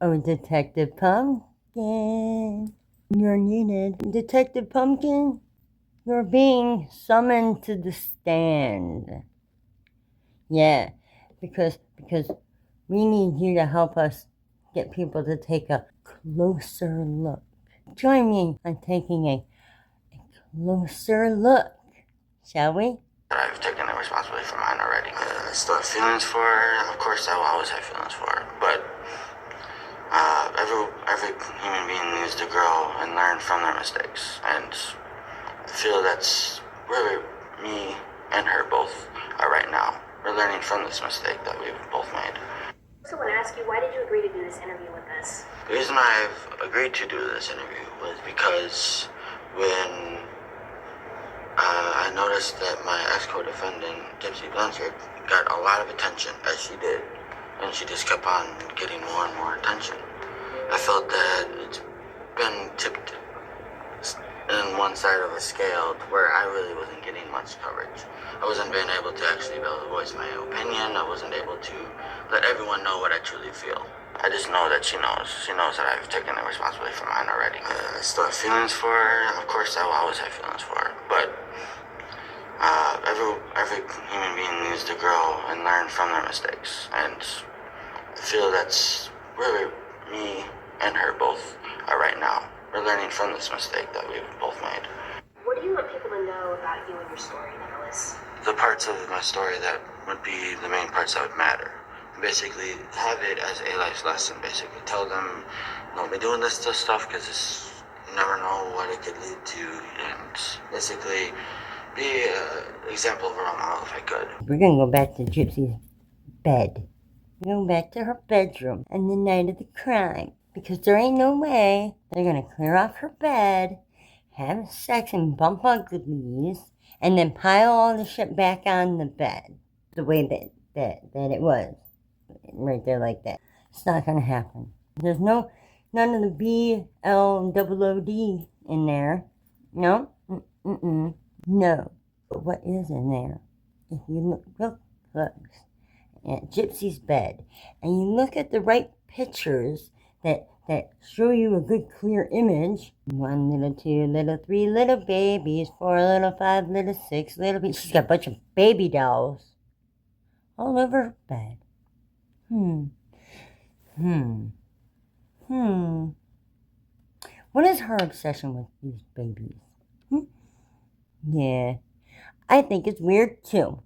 Oh, Detective Pumpkin, you're needed. Detective Pumpkin, you're being summoned to the stand. Yeah, because we need you to help us get people to take a closer look. Join me on taking a closer look, shall we? I've taken the responsibility for mine already. I still have feelings for her. Of course, I will always have feelings for her. But every human being needs to grow and learn from their mistakes. And I feel that's where me and her both are right now. We're learning from this mistake that we've both made. I also want to ask you, why did you agree to do this interview with us? The reason I've agreed to do this interview was because when I noticed that my ex-co-defendant, Gypsy, got a lot of attention, as she did, and she just kept on getting more and more attention. I felt that it's been tipped in one side of a scale to where I really wasn't getting much coverage. I wasn't being able to actually be able to voice my opinion. I wasn't able to let everyone know what I truly feel. I just know that she knows. She knows that I've taken the responsibility for mine already. I still have feelings for her. Of course, I will always have feelings for her. But every human being needs to grow and learn from their mistakes. And I feel that's where me and her both are right now. We're learning from this mistake that we've both made. What do you want people to know about you and your story, Nicholas? The parts of my story that would be the main parts that would matter. Basically, have it as a life lesson. Basically, tell them, don't be doing this stuff because you never know what it could lead to. And basically, be an example of a role model if I could. We're gonna go back to Gypsy's bed. We're going back to her bedroom on the night of the crime. Because there ain't no way they're gonna clear off her bed, have sex and bump uglies, and then pile all the shit back on the bed. The way that it was. Right there like that. It's not gonna happen. There's none of the BLOOD in there. No? No. But what is in there? If you look real close at Gypsy's bed, and you look at the right pictures that show you a good clear image. 1 little, 2 little, 3 little babies, 4 little, 5 little, 6 little babies. She's got a bunch of baby dolls all over her bed. What is her obsession with these babies? Yeah, I think it's weird too.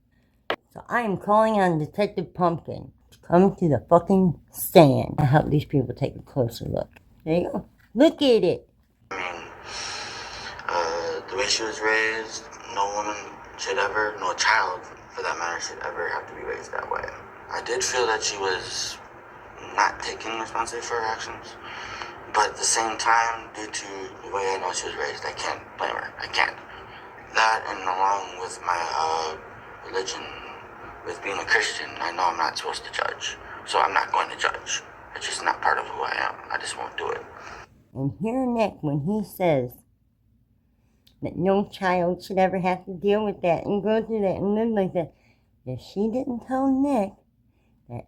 So I am calling on Detective Pumpkin to come to the fucking stand and help these people take a closer look. There you go. Look at it. I mean, the way she was raised, no woman should ever, no child for that matter, should ever have to be raised that way. I did feel that she was not taking responsibility for her actions, but at the same time, due to the way I know she was raised, I can't blame her. I can't. That, and along with my religion, with being a Christian, I know I'm not supposed to judge, so I'm not going to judge. It's just not part of who I am. I just won't do it. And hear Nick when he says that no child should ever have to deal with that and go through that and live like that. If she didn't tell Nick that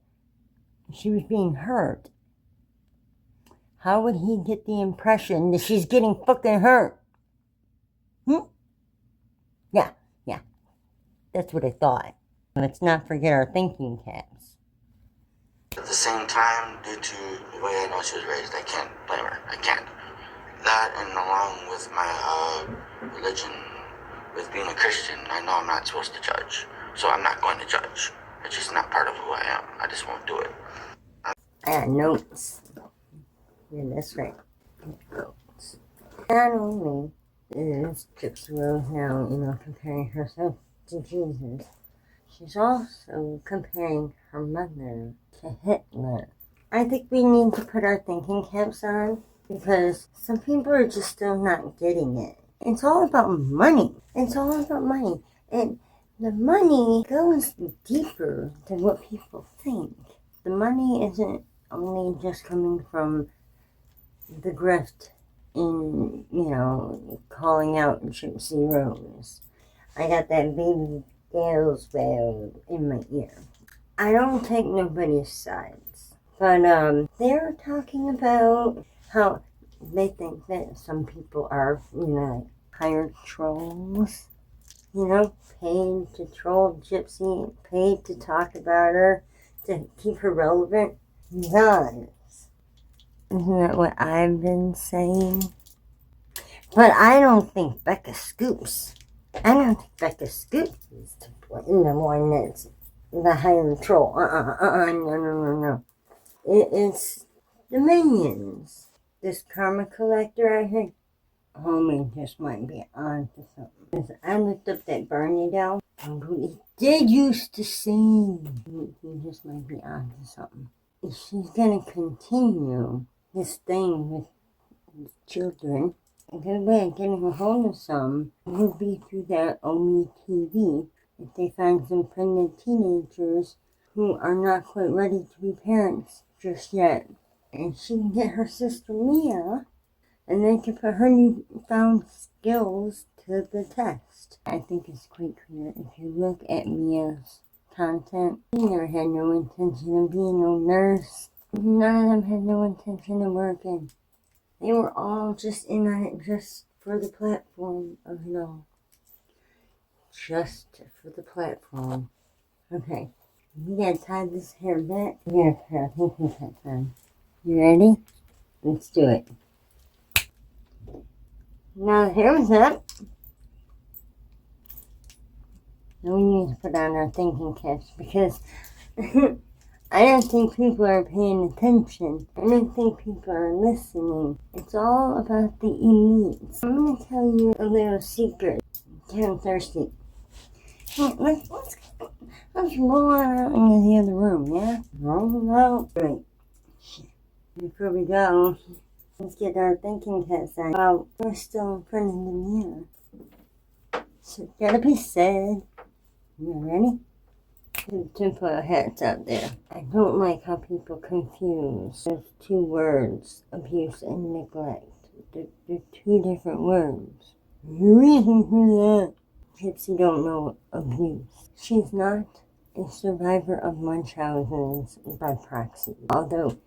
she was being hurt, how would he get the impression that she's getting fucking hurt? Yeah. That's what I thought. Let's not forget our thinking caps. At the same time, due to the way I know she was raised, I can't blame her. I can't. That, and along with my religion, with being a Christian, I know I'm not supposed to judge, so I'm not going to judge. It's just not part of who I am. I just won't do it. I got notes. Yeah, that's right. Notes. Not only is Gypsy Rose now, comparing herself to Jesus, she's also comparing her mother to Hitler. I think we need to put our thinking caps on because some people are just still not getting it. It's all about money. It's all about money. And the money goes deeper than what people think. The money isn't only just coming from the grift in, calling out Gypsy Rose. I got that baby Gale's wail in my ear. I don't take nobody's sides. But they're talking about how they think that some people are, hired trolls, paid to troll Gypsy, paid to talk about her, to keep her relevant. Guys, isn't that what I've been saying? But I don't think Becca Scoops. I don't think Becca Scoops is the one that's the hired troll. No. It's the minions. This karma collector, I think, homie just might be on to something. I looked up that Barney doll, who he did used to sing. He just might be on to something. If she's gonna continue this thing with children, a good way of getting a hold of some would be through that OMI TV. If they find some pregnant teenagers who are not quite ready to be parents just yet, and she can get her sister Mia, and they can put her newfound skills to the test. I think it's quite clear if you look at Mia's content. She never had no intention of being a nurse. None of them had no intention of working. They were all just in on it just for the platform of it all. Just for the platform. Okay, we gotta tie this hair back. We gotta put our thinking caps on. You ready? Let's do it. Now the hair is up. Now we need to put on our thinking caps because I don't think people are paying attention. I don't think people are listening. It's all about the elites. I'm going to tell you a little secret. I'm thirsty. Hey, let's roll on out into the other room, yeah? Roll out. Right. Before we go, let's get our thinking caps on. While we're still in front of the mirror. So, gotta be said. You ready? The tinfoil hats out there. I don't like how people confuse those two words, abuse and neglect. They're two different words. The reason for that, Gypsy don't know abuse. She's not a survivor of Munchausen's by proxy, although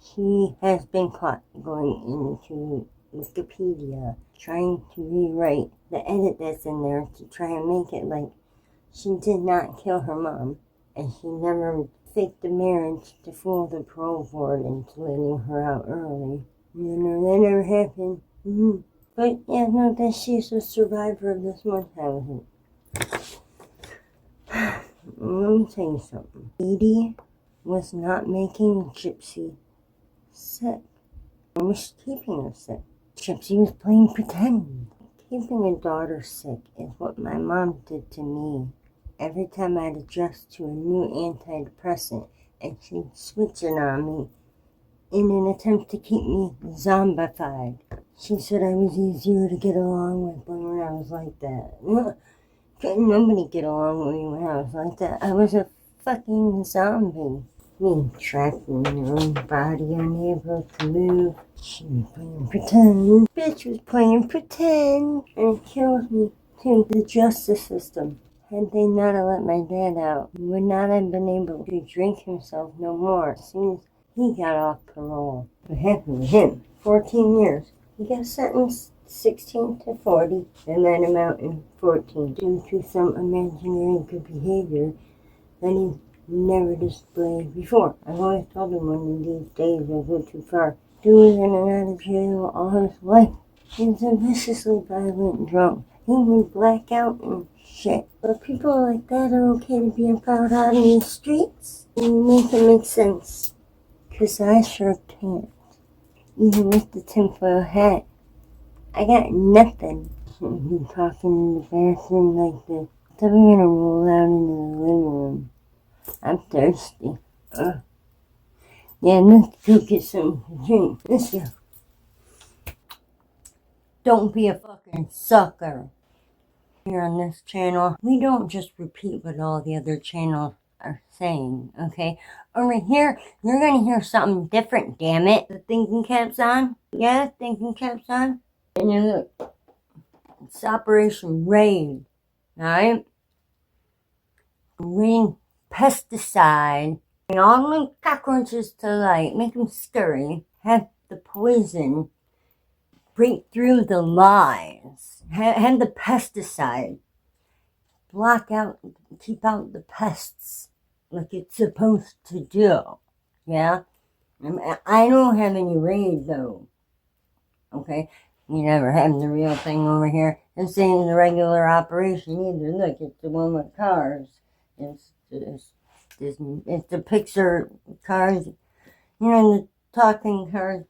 she has been caught going into Wikipedia, trying to rewrite the edit that's in there to try and make it like she did not kill her mom, and she never faked the marriage to fool the parole board into letting her out early. That never happened. But yeah, no, that she's a survivor of this Munchausen. Let me tell you something. Edie was not making Gypsy sick. Or was keeping her sick. Gypsy was playing pretend. Keeping a daughter sick is what my mom did to me. Every time I'd adjust to a new antidepressant, and she'd switch it on me in an attempt to keep me zombified. She said I was easier to get along with when I was like that. Couldn't nobody get along with me when I was like that. I was a fucking zombie. Being trapped in your own body, unable to move. She was playing pretend. Bitch was playing pretend. And it killed me, too. The justice system. Had they not have let my dad out, he would not have been able to drink himself no more as soon as he got off parole. What happened to him? 14 years. He got sentenced 16 to 40, and then amount in 14 due to some imaginary good behavior that he never displayed before. I've always told him one of these days he'll go too far. Dude was in and out of jail all his life. He was a viciously violent drunk. He would black out and shit. But people like that are okay to be about out in the streets. You make it make sense. 'Cause I sure can't. Even with the tinfoil hat. I got nothing. Shouldn't be talking in the bathroom like this. So we're gonna roll out into the living room. I'm thirsty. Yeah, let's go get something to drink. Let's go. Don't be a fucking sucker. Here on this channel, we don't just repeat what all the other channels are saying, okay? Over here, you're gonna hear something different, damn it. The thinking cap's on? Yeah, thinking cap's on? And you look, it's Operation Rain, alright? Rain pesticide Bring all the cockroaches to light, make them scurry, have the poison break through the lies, have the pesticide block out, keep out the pests like it's supposed to do. Yeah? I don't have any raid though. Okay? You never have the real thing over here. This ain't the regular operation either. Look, it's the one with cars. It's the Pixar cars. You know, the talking cars.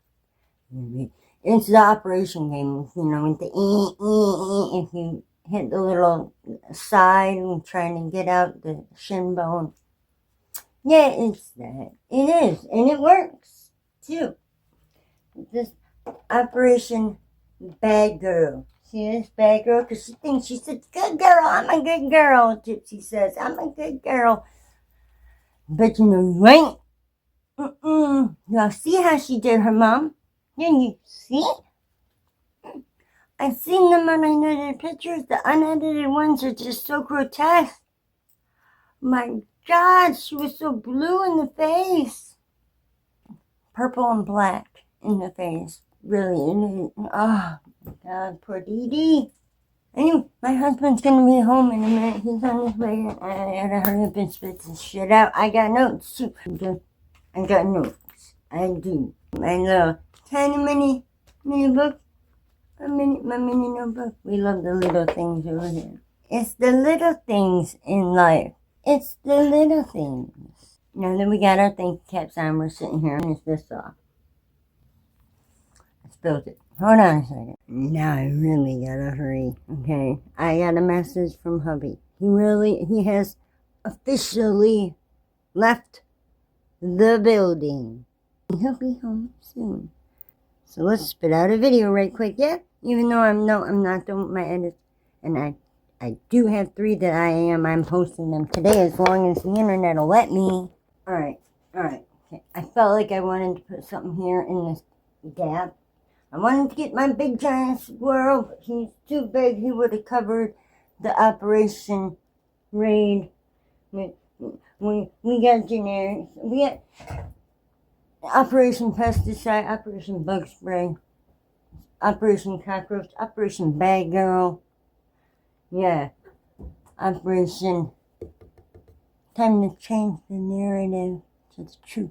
It's the operation game, with the if you hit the little side and trying to get out the shin bone. Yeah, it's that. It is, and it works, too. This Operation Bad Girl. See this bad girl? Because she thinks she's a good girl. I'm a good girl, Gypsy says. I'm a good girl. But you ain't. Now see how she did her mom? Can you see? I've seen them unedited pictures. The unedited ones are just so grotesque. My God, she was so blue in the face. Purple and black in the face. Really. Oh, my God, poor Dee Dee. Anyway, my husband's going to be home in a minute. He's on his way. I gotta hurry up and spit this shit out. I got notes, too. I got notes. I do. My little tiny mini book. My mini notebook. We love the little things over here. It's the little things in life. It's the little things. Now that we got our thinking caps on, we're sitting here and it's this off. I spilled it. Hold on a second. Now I really gotta hurry. Okay. I got a message from hubby. He has officially left the building. He'll be home soon. So let's spit out a video right quick, yeah? Even though I'm not done with my edits. And I do have 3 that I'm posting them today as long as the internet will let me. Alright. Okay. I felt like I wanted to put something here in this gap. I wanted to get my big giant squirrel, but he's too big. He would have covered the Operation Raid. We got generics. We got Operation Pesticide, Operation Bug Spray, Operation Cockroach, Operation Bad Girl. Yeah. Operation Time to change the narrative to the truth.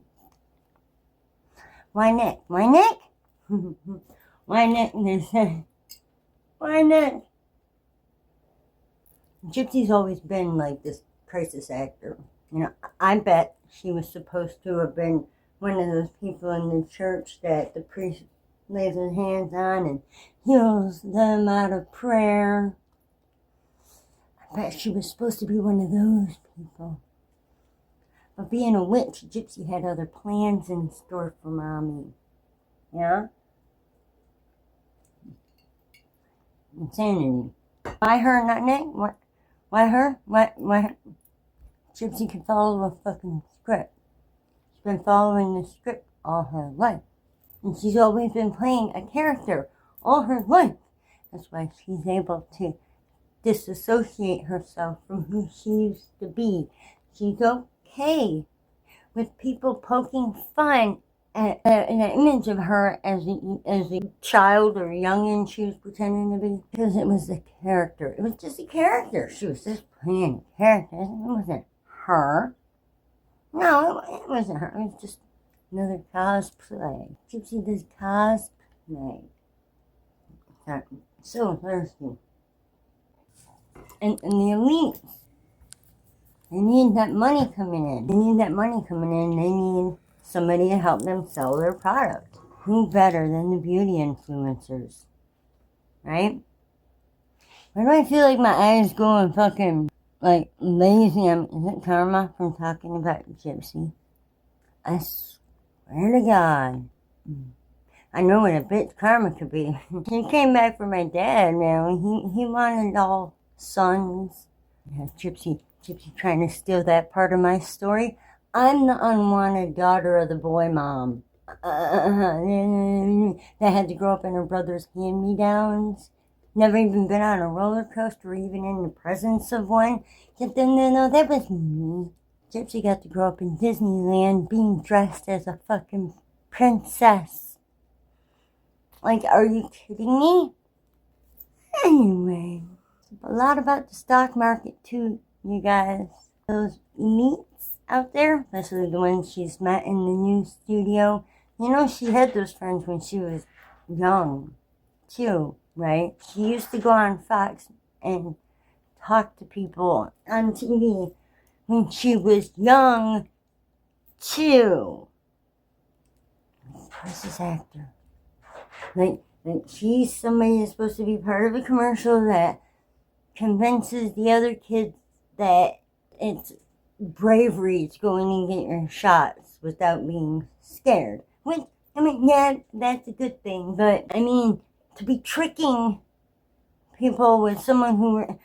Why not? Why not? Why not? Why not? Gypsy's always been like this crisis actor. I bet she was supposed to have been one of those people in the church that the priest lays his hands on and heals them out of prayer. I bet she was supposed to be one of those people. But being a witch, Gypsy had other plans in store for Mommy. Yeah? Insanity. Why her, not Nick? What? Why her? Why? Gypsy can follow a fucking script. She's been following the script all her life. And she's always been playing a character all her life. That's why she's able to disassociate herself from who she used to be. She's okay with people poking fun at an image of her as a child or youngin' she was pretending to be, because it was a character. It was just a character. She was just playing a character. It wasn't her. No, it wasn't her. It was just another cosplay. Gypsy does cosplay. So thirsty. And the elites, they need that money coming in. They need somebody to help them sell their product. Who better than the beauty influencers? Right? Why do I feel like my eyes going fucking like lazy? Is it karma from talking about Gypsy? I swear to God. I know what a bitch karma could be. He came back for my dad, man. He wanted all sons. Yeah, Gypsy trying to steal that part of my story. I'm the unwanted daughter of the boy mom. That had to grow up in her brother's hand-me-downs. Never even been on a roller coaster or even in the presence of one. No, that was me. Gypsy got to grow up in Disneyland being dressed as a fucking princess. Like, are you kidding me? Anyway, a lot about the stock market too, you guys. Those elites out there, especially the ones she's met in the new studio. You know, she had those friends when she was young, too, right? She used to go on Fox and talk to people on TV when she was young, too. Precious actor. Like she's somebody that's supposed to be part of a commercial that convinces the other kids that it's bravery to go in and get your shots without being scared. Which, I mean, yeah, that's a good thing, but I mean, to be tricking people with someone who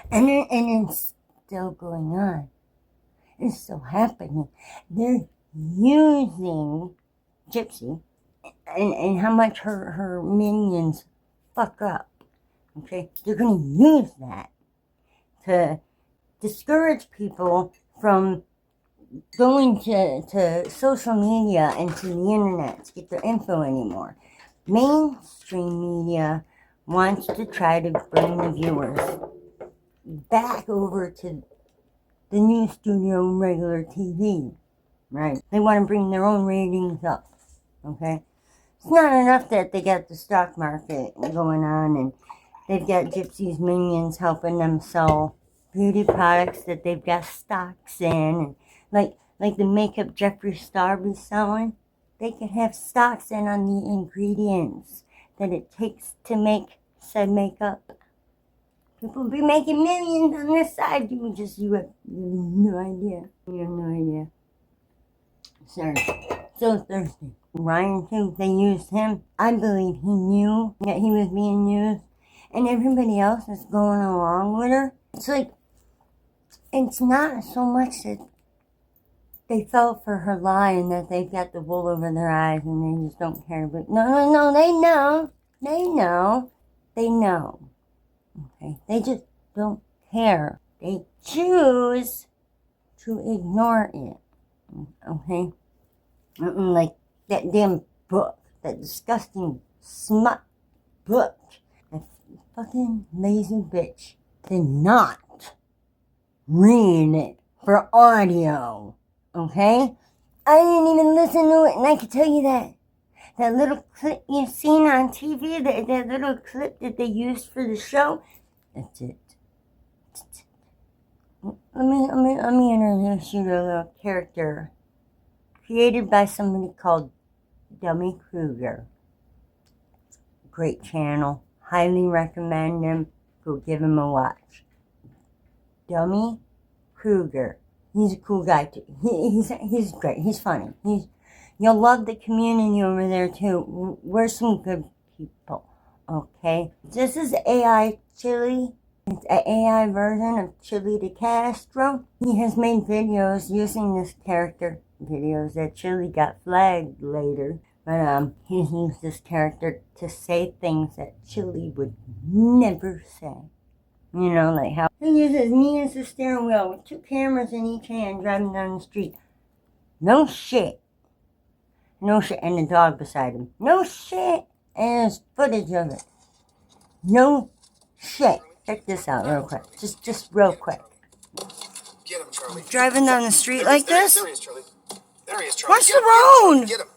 and it's still going on. It's still happening. They're using Gypsy and how much her minions fuck up. Okay? They're going to use that to discourage people from going to social media and to the internet to get their info anymore. Mainstream media wants to try to bring the viewers back over to the news studio and regular TV. Right? They want to bring their own ratings up. Okay? It's not enough that they got the stock market going on and they've got Gypsy's minions helping them sell beauty products that they've got stocks in. And like the makeup Jeffree Star be selling, they can have stocks in on the ingredients that it takes to make said makeup. People be making millions on this side. You have no idea. You have no idea. Sorry. So thirsty. Ryan, too, they used him. I believe he knew that he was being used. And everybody else is going along with her. It's like, it's not so much that they fell for her lie and that they've got the wool over their eyes and they just don't care. But no, they know. They know. Okay? They just don't care. They choose to ignore it. Okay? Like that damn book. That disgusting smut book. That fucking lazy bitch did not read it for audio. Okay? I didn't even listen to it, and I can tell you that. That little clip you've seen on TV, that little clip that they used for the show, that's it. Let me introduce you to a little character created by somebody called Dummy Kruger. Great channel. Highly recommend him. Go give him a watch. Dummy Kruger. He's a cool guy too. He's great. He's funny. You'll love the community over there too. We're some good people. Okay? This is AI Chili. It's an AI version of Chili de Castro. He has made videos using this character. Videos that Chili got flagged later. But he's used this character to say things that Chili would never say. You know, like how he uses me as the steering wheel with 2 cameras in each hand driving down the street. No shit. No shit. And the dog beside him. No shit. And there's footage of it. No shit. Check this out real quick. Just real quick. Get him, Charlie. Driving down the street like this? There he is, Charlie. There he is, Charlie. What's the road? Get him.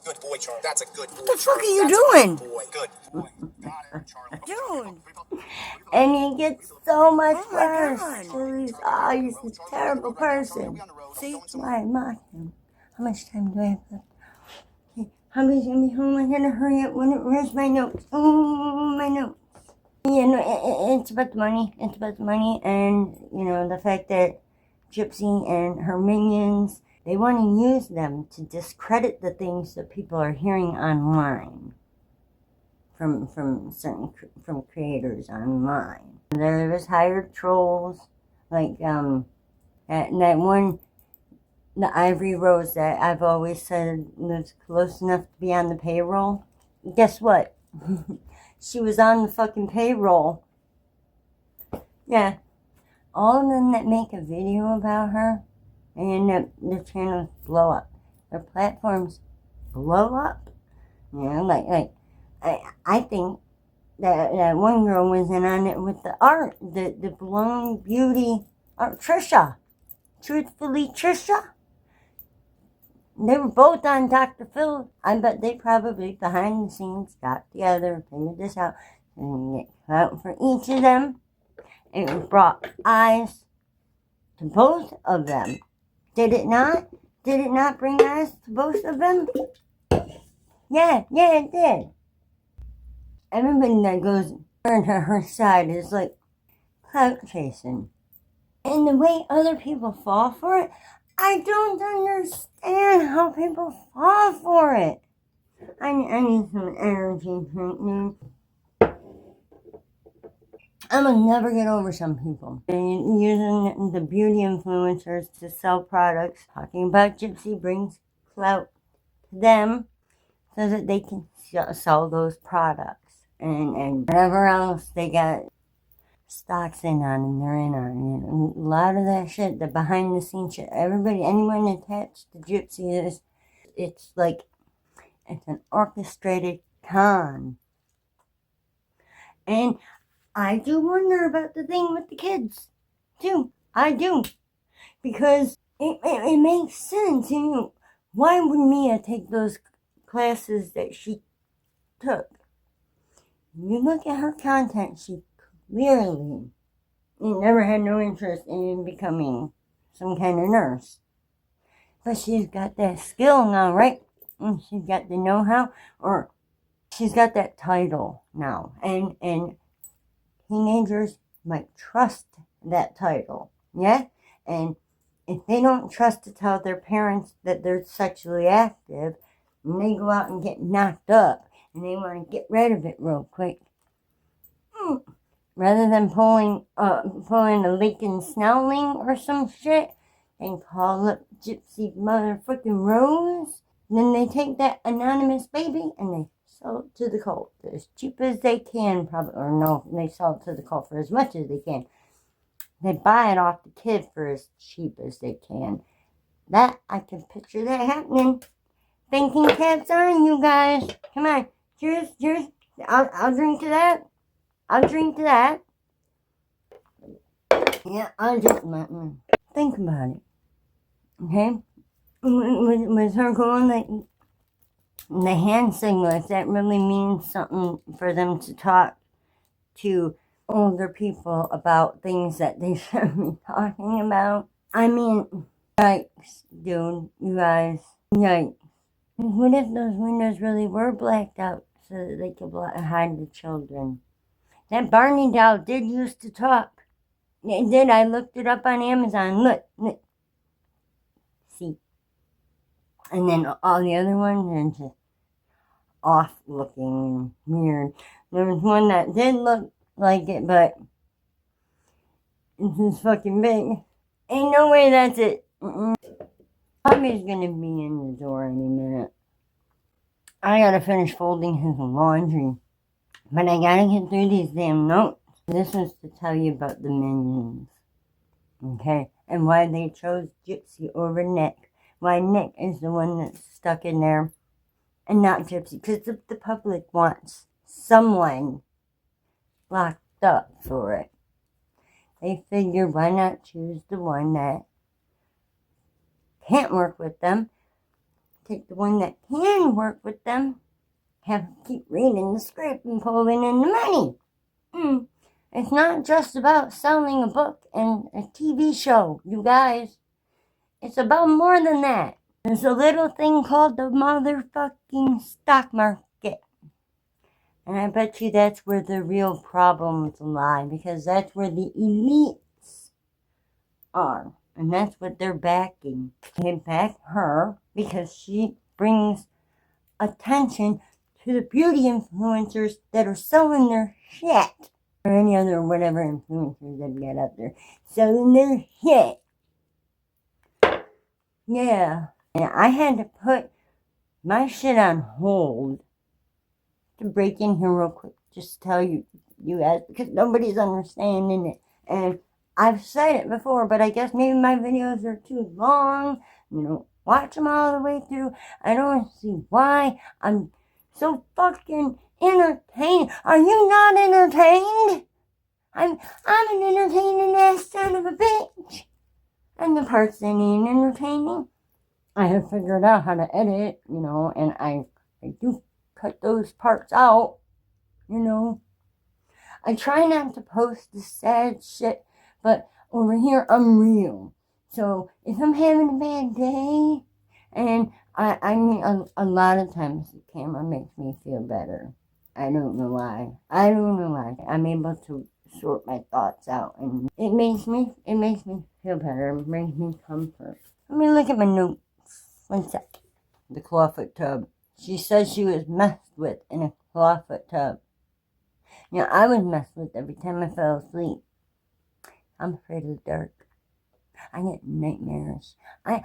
Good boy, Charlie. That's a good boy. What the fuck are you doing? Boy, good boy. Got him, Charlie. Dude. And he gets so much worse. He's a terrible person. See? Why I mocked him. How much time do I have left? Okay. Hubby's gonna be home. I gotta hurry up. Where's my notes? Oh, my notes. Yeah, no, it's about the money. It's about the money and, you know, the fact that Gypsy and her minions, they want to use them to discredit the things that people are hearing online from creators online. There was hired trolls, like that one, the Ivory Rose that I've always said was close enough to be on the payroll. Guess what? She was on the fucking payroll Yeah. All of them that make a video about her, and end up their channels blow up. Their platforms blow up. You know, I think that one girl was in on it with the art, the blown beauty art. Trisha. Truthfully, Trisha. They were both on Dr. Phil. I bet they probably behind the scenes got together, figured this out, and get out for each of them. It brought eyes to both of them. Did it not? Did it not bring eyes to both of them? Yeah, it did. Everybody that goes to her side is like clout chasing. And the way other people fall for it, I don't understand how people fall for it. I need some energy drink, man. I will never get over some people. They're using the beauty influencers to sell products. Talking about Gypsy brings clout to them so that they can sell those products. And whatever else they got stocks in on and they're in on. You know, a lot of that shit, the behind the scenes shit, anyone attached to Gypsy it's like, it's an orchestrated con. And I do wonder about the thing with the kids, too. I do. Because it makes sense. You know, why would Mia take those classes that she took? You look at her content, she clearly never had no interest in becoming some kind of nurse. But she's got that skill now, right? And she's got the know-how, or she's got that title now. And teenagers might trust that title, yeah? And if they don't trust to tell their parents that they're sexually active, and they go out and get knocked up, and they want to get rid of it real quick, rather than pulling a Lincoln Snowling or some shit, and call up Gypsy motherfucking Rose, then they take that anonymous baby and they sell it to the cult as cheap as they can, probably, or no, they sell it to the cult for as much as they can. They buy it off the kid for as cheap as they can. That, I can picture that happening. Thinking caps on, you guys. Come on. Cheers. I'll drink to that. Yeah, I'll just think about it. Okay? With her going the hand signals, that really means something for them to talk to older people about things that they shouldn't be talking about. I mean, yikes, dude, you guys. Yikes. What if those windows really were blacked out so that they could hide the children? That Barney doll did used to talk. It did. I looked it up on Amazon. Look. See. And then all the other ones are just off-looking and weird. There was one that did look like it, but it's just fucking big. Ain't no way that's it. Bobby's gonna be in the door any minute. I gotta finish folding his laundry. But I gotta get through these damn notes. This was to tell you about the minions. Okay? And why they chose Gypsy over Nick. Why Nick is the one that's stuck in there and not Gypsy. Because the public wants someone locked up for it. They figure, why not choose the one that can't work with them? Take the one that can work with them. Keep reading the script and pulling in the money. It's not just about selling a book and a TV show, you guys. It's about more than that. There's a little thing called the motherfucking stock market. And I bet you that's where the real problems lie, because that's where the elites are. And that's what they're backing. They back her because she brings attention to the beauty influencers that are selling their shit. Or any other whatever influencers they've got out there. Selling their shit. Yeah. And I had to put my shit on hold to break in here real quick. Just tell you guys, because nobody's understanding it. And I've said it before, but I guess maybe my videos are too long. Watch them all the way through. I don't see why I'm so fucking entertained. Are you not entertained? I'm an entertaining ass son of a bitch. And the parts that ain't entertaining, I have figured out how to edit, and I do cut those parts out, I try not to post the sad shit, but over here I'm real. So if I'm having a bad day, and I mean, a lot of times the camera makes me feel better. I don't know why. I'm able to sort my thoughts out, and it makes me feel better. It brings me comfort. Let me look at my notes. One sec. The clawfoot tub. She says she was messed with in a clawfoot tub. I was messed with every time I fell asleep. I'm afraid of the dark. I get nightmares. I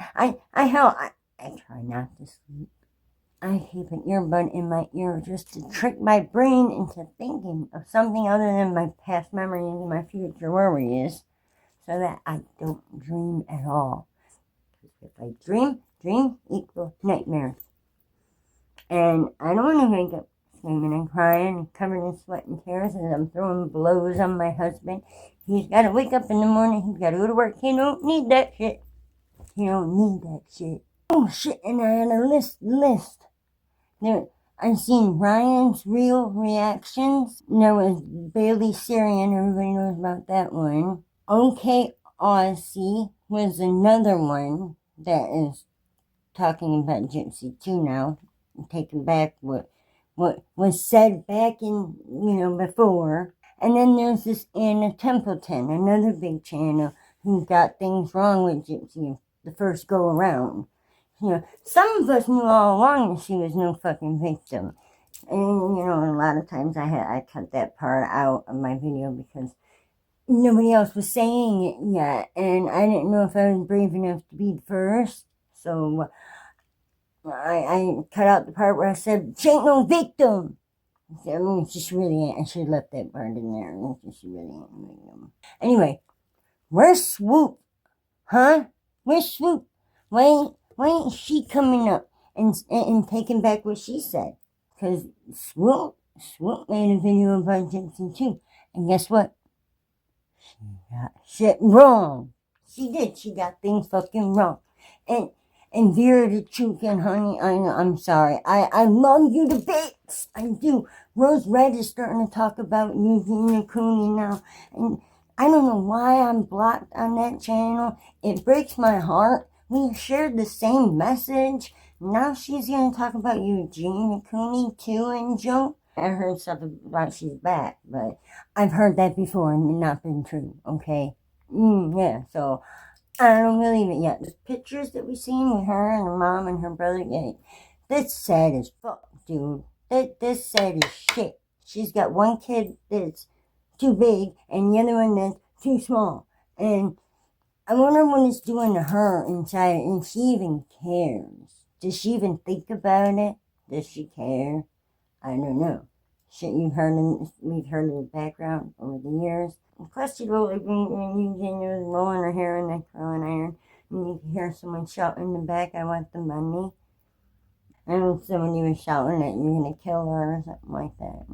try not to sleep. I keep an earbud in my ear just to trick my brain into thinking of something other than my past memories and my future worries, so that I don't dream at all. If I dream equals nightmares. And I don't want to wake up screaming and crying and covered in sweat and tears as I'm throwing blows on my husband. He's got to wake up in the morning. He's got to go to work. He don't need that shit. Oh, shit. And I had a list. There, I seen Ryan's real reactions. There was Bailey Syrian. Everybody knows about that one. OK Aussie was another one that is talking about Gypsy too now. Taking back what was said back in, before. And then there's this Anna Templeton, another big channel, who got things wrong with Gypsy the first go around. Some of us knew all along that she was no fucking victim. And, a lot of times I cut that part out of my video because nobody else was saying it yet. And I didn't know if I was brave enough to be the first. So I cut out the part where I said, she ain't no victim. I mean, she really ain't. I should have left that part in there. She really ain't no victim. Anyway, where's Swoop? Huh? Where's Swoop? Why ain't she coming up and taking back what she said? Because Swoop made a video about Gypsy too. And guess what? She got shit wrong. She did. She got things fucking wrong. And Vera the Chicken, honey, I'm sorry. I love you to bits. I do. Rose Red is starting to talk about Eugenia Cooney now. And I don't know why I'm blocked on that channel. It breaks my heart. We shared the same message. Now she's going to talk about Eugenia Cooney too, and Joe. I heard stuff about she's back, but I've heard that before and not been true, okay? Yeah, so I don't believe it yet. The pictures that we seen with her and her mom and her brother, yeah, that's sad as fuck, dude. That's sad as shit. She's got one kid that's too big and the other one that's too small. And I wonder what it's doing to her inside, and she even cares. Does she even think about it? Does she care? I don't know. Shit we've heard in the background over the years. Plus, she'd roll like Eugenia was rolling her hair in that curling iron, and you could hear someone shouting in the back, "I want the money." And somebody was shouting that you're gonna kill her or something like that.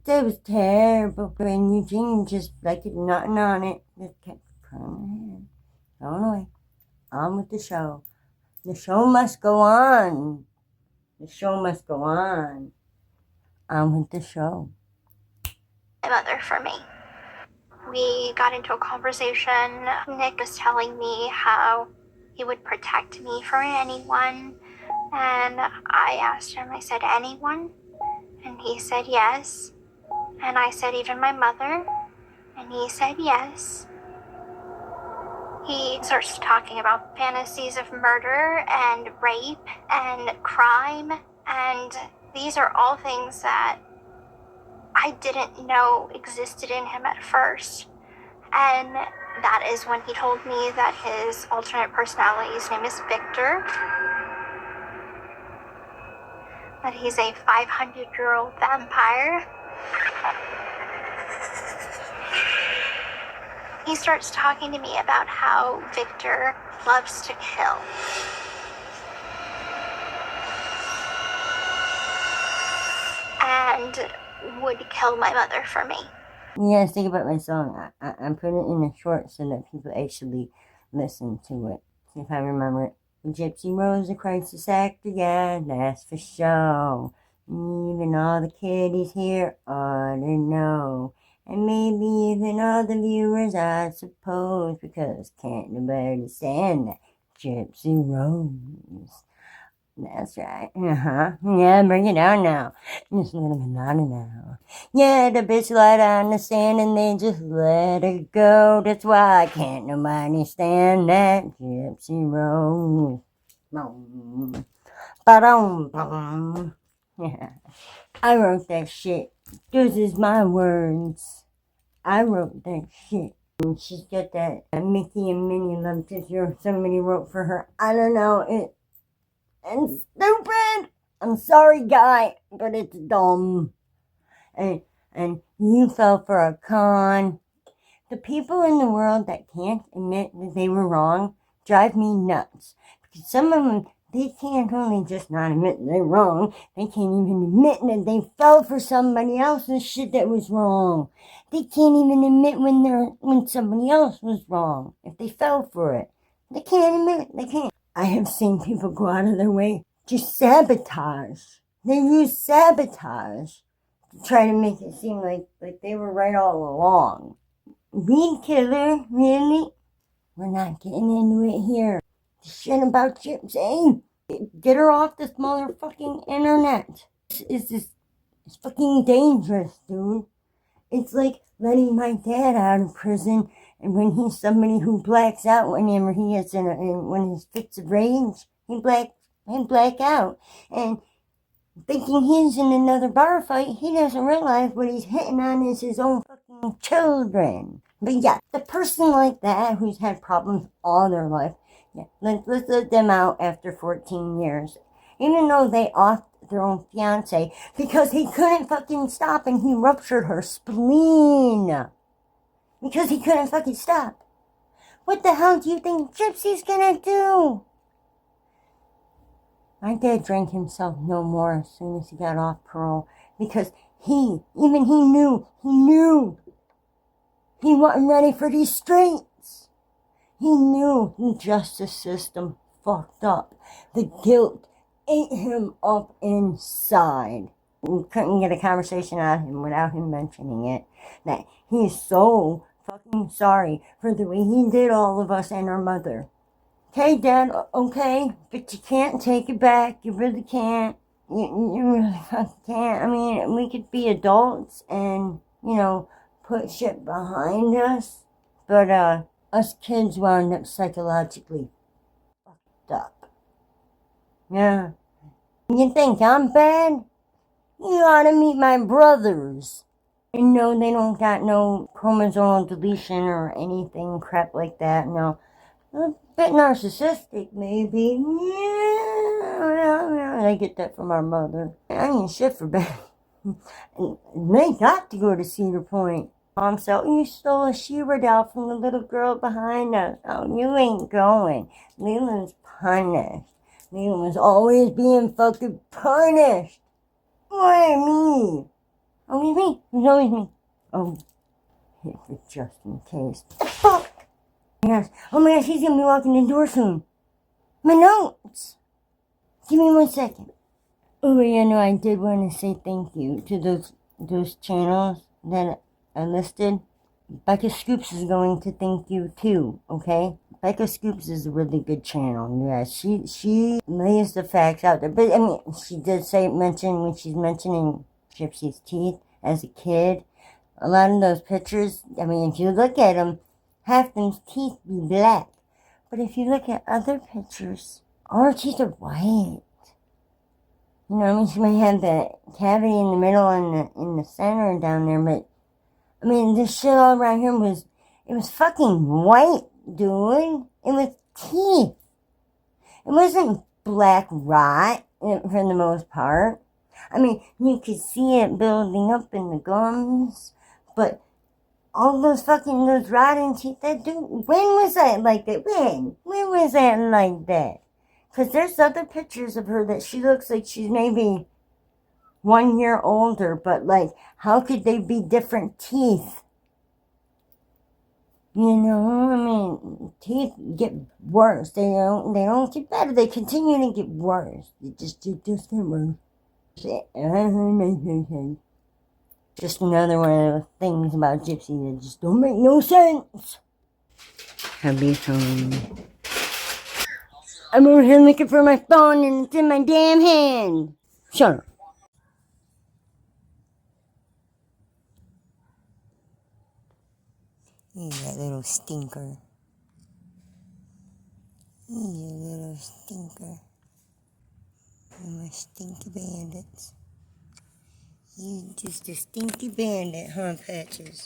That was terrible. And Eugene just like it, nothing on it, just kept curling her hair, going away. On with the show. The show must go on. The show must go on. On with the show. My mother for me. We got into a conversation. Nick was telling me how he would protect me from anyone. And I asked him, I said, anyone? And he said, yes. And I said, even my mother? And he said, yes. He starts talking about fantasies of murder and rape and crime. And these are all things that I didn't know existed in him at first. And that is when he told me that his alternate personality's name is Victor, that he's a 500-year-old vampire. He starts talking to me about how Victor loves to kill. And would kill my mother for me. You guys think about my song. I'm putting it in a short so that people actually listen to it. See if I remember it. Gypsy Rose, a crisis actor, yeah, that's for sure. Even all the kiddies here ought to know. And maybe even all the viewers, I suppose, because can't nobody stand that Gypsy Rose. That's right. Yeah, bring it on now. Just a little bit louder now. Yeah, the bitch lied on the sand and they just let her go. That's why can't nobody stand that Gypsy Rose. Boom. Ba-dum, boom. Yeah. I wrote that shit. Those is my words. I wrote that shit. And she's got that Mickey and Minnie love picture somebody wrote for her. I don't know. And stupid. I'm sorry, guy, but it's dumb. And you fell for a con. The people in the world that can't admit that they were wrong drive me nuts. Because some of them, they can't only just not admit they're wrong, they can't even admit that they fell for somebody else's shit that was wrong. They can't even admit when somebody else was wrong, if they fell for it. They can't admit it. They can't. I have seen people go out of their way to sabotage. They use sabotage to try to make it seem like they were right all along. Weed killer, really? We're not getting into it here. The shit about Gypsy. Get her off this motherfucking internet. It's fucking dangerous, dude. It's like letting my dad out of prison, and when he's somebody who blacks out whenever he is when his fits of rage, he black out. And thinking he's in another bar fight, he doesn't realize what he's hitting on is his own fucking children. But yeah, the person like that who's had problems all their life, yeah, let's let them out after 14 years. Even though they offed their own fiance because he couldn't fucking stop and he ruptured her spleen. Because he couldn't fucking stop. What the hell do you think Gypsy's gonna do? My dad drank himself no more as soon as he got off parole because he knew he wasn't ready for these streets. He knew the justice system fucked up. The guilt ate him up inside. We couldn't get a conversation out of him without him mentioning it. That he is so fucking sorry for the way he did all of us and our mother. Okay, Dad, okay, but you can't take it back. You really can't. You really fucking can't. I mean, we could be adults and, put shit behind us. But, us kids wound up psychologically fucked up. Yeah. You think I'm bad? You ought to meet my brothers. And no, they don't got no chromosomal deletion or anything crap like that, no. A bit narcissistic, maybe. Yeah, I get that from our mother. I ain't shit for bad. And they got to go to Cedar Point. Mom said, oh, you stole a Sheba doll from the little girl behind us. Oh, you ain't going. Leland's punished. Leland was always being fucking punished. Why me? Always me. It was always me. Oh, hit for just in case. What the fuck? Oh my gosh, he's gonna be walking the door soon. My notes! Give me 1 second. Oh, yeah, no, I did want to say thank you to those channels that I listed. Becca Scoops is going to thank you too, okay? Becca Scoops is a really good channel. Yeah, she lays the facts out there. But, I mean, she did mention when she's mentioning Gypsy's teeth as a kid. A lot of those pictures, I mean, if you look at them, half them's teeth be black. But if you look at other pictures, all her teeth are white. I mean, she might have that cavity in the middle and in the center down there, but, I mean, this shit all around here it was fucking white, dude. It was teeth. It wasn't black rot, for the most part. I mean, you could see it building up in the gums, but all those rotten teeth. That dude, when was that like that? When was that like that? Because there's other pictures of her that she looks like she's maybe 1 year older, but like, how could they be different teeth? You know, I mean, teeth get worse. They don't get better. They continue to get worse. They just get worse. Just another one of the things about Gypsy that just don't make no sense. Hubby's home. I'm over here looking for my phone and it's in my damn hand. Shut up. You that little stinker. You little stinker. You my stinky bandits. You just a stinky bandit, huh, Patches?